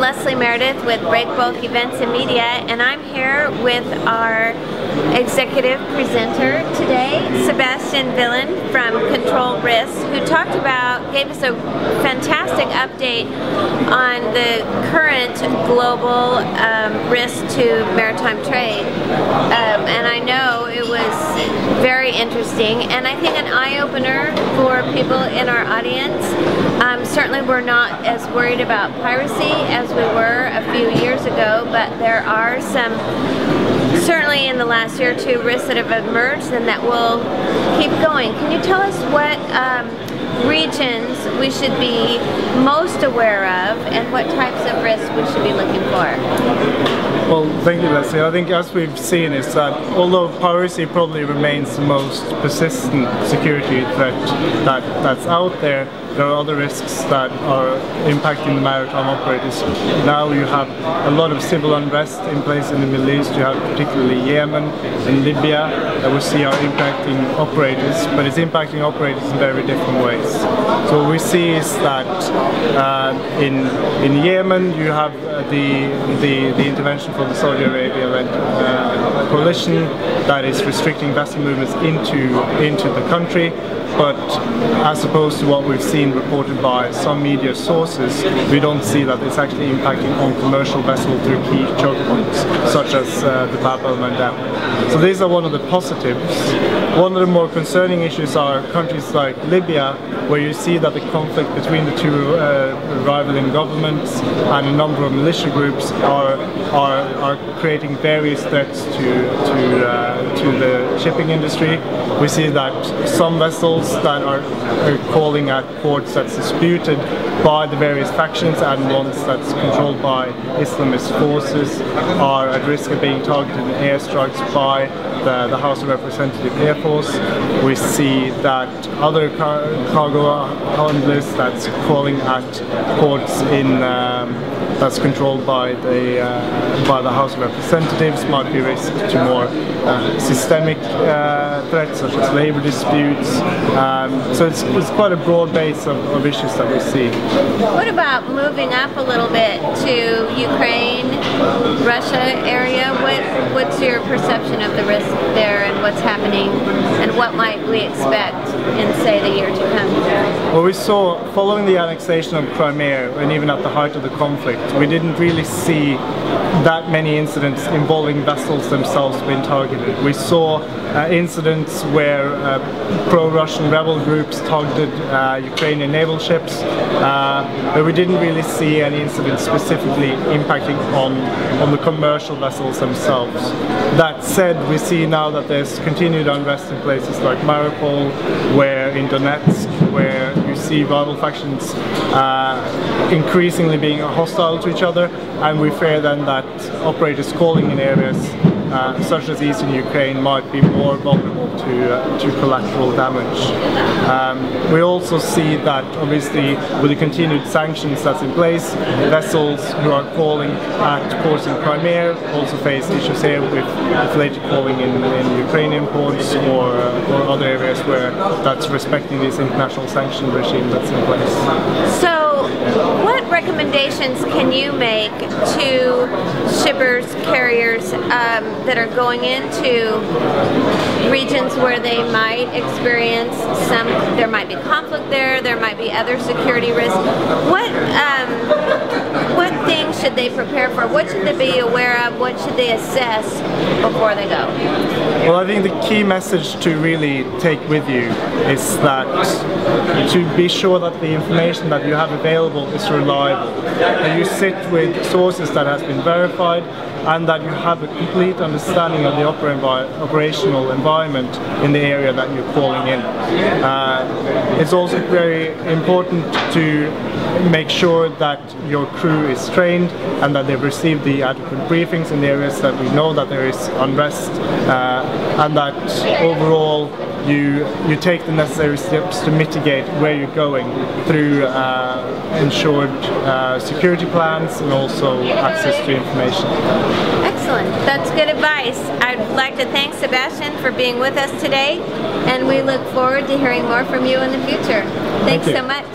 Leslie Meredith with Breakbulk Events and Media, and I'm here with our executive presenter today, Sebastian Villyn from Control Risks, who gave us a fantastic update on the current global risk to maritime trade. And I know it was very interesting, and I think an eye-opener for people in our audience. Certainly we're not as worried about piracy as we were a few years ago, but there are some, certainly in the last year or two, risks that have emerged and that will keep going. Can you tell us what regions we should be most aware of and what types of risks we should be looking for? Well, thank you, Leslie. I think as we've seen is that although piracy probably remains the most persistent security threat that's out there, there are other risks that are impacting the maritime operators. Now you have a lot of civil unrest in place in the Middle East. You have particularly Yemen and Libya that we see are impacting operators, but it's impacting operators in very different ways. So what we see is that in Yemen you have the intervention from the Saudi Arabia-led coalition that is restricting vessel movements into the country. But as opposed to what we've seen reported by some media sources, we don't see that it's actually impacting on commercial vessels through key choke points, such as the Bab el-Mandeb. So these are one of the positives. One of the more concerning issues are countries like Libya, where you see that the conflict between the two rivaling governments and a number of militia groups are creating various threats to the shipping industry. We see that some vessels that are calling at ports that's disputed by the various factions and ones that's controlled by Islamist forces are at risk of being targeted in airstrikes by the House of Representatives Air Force. We see that other cargo handlers that's calling at ports in that's controlled by the House of Representatives might be risk to more systemic threats such as labor disputes. So it's quite a broad base of issues that we see. What about moving up a little bit to Ukraine, Russia area? What's your perception of the risk there and what's happening, and what might we expect in, say, the year to come? Well, we saw, following the annexation of Crimea, and even at the height of the conflict, we didn't really see that many incidents involving vessels themselves being targeted. We saw incidents where pro-Russian rebel groups targeted Ukrainian naval ships, but we didn't really see any incidents specifically impacting on the commercial vessels themselves. That said, we see now that there's continued unrest in places like Mariupol, where in Donetsk, where you see rival factions increasingly being hostile to each other, and we fear then that operators calling in areas such as eastern Ukraine might be more vulnerable to collateral damage. We also see that obviously with the continued sanctions that's in place, vessels who are calling at ports in Crimea also face issues here with deflated calling in Ukrainian ports or other areas where that's respecting this international sanction regime that's in place. So what recommendations can you make to shippers, carriers that are going into regions where they might experience there might be conflict there might be other security risks? What things should they prepare for? What should they be aware of? What should they assess before they go? Well, I think the key message to really take with you is that to be sure that the information that you have available is reliable, that you sit with sources that has been verified, and that you have a complete understanding of the operational environment in the area that you're calling in. It's also very important to make sure that your crew is trained and that they've received the adequate briefings in the areas that we know that there is unrest, and that overall you take the necessary steps to mitigate where you're going through ensured security plans and also access to information. Excellent. That's good advice. I'd like to thank Sebastian for being with us today, and we look forward to hearing more from you in the future. Thanks so much.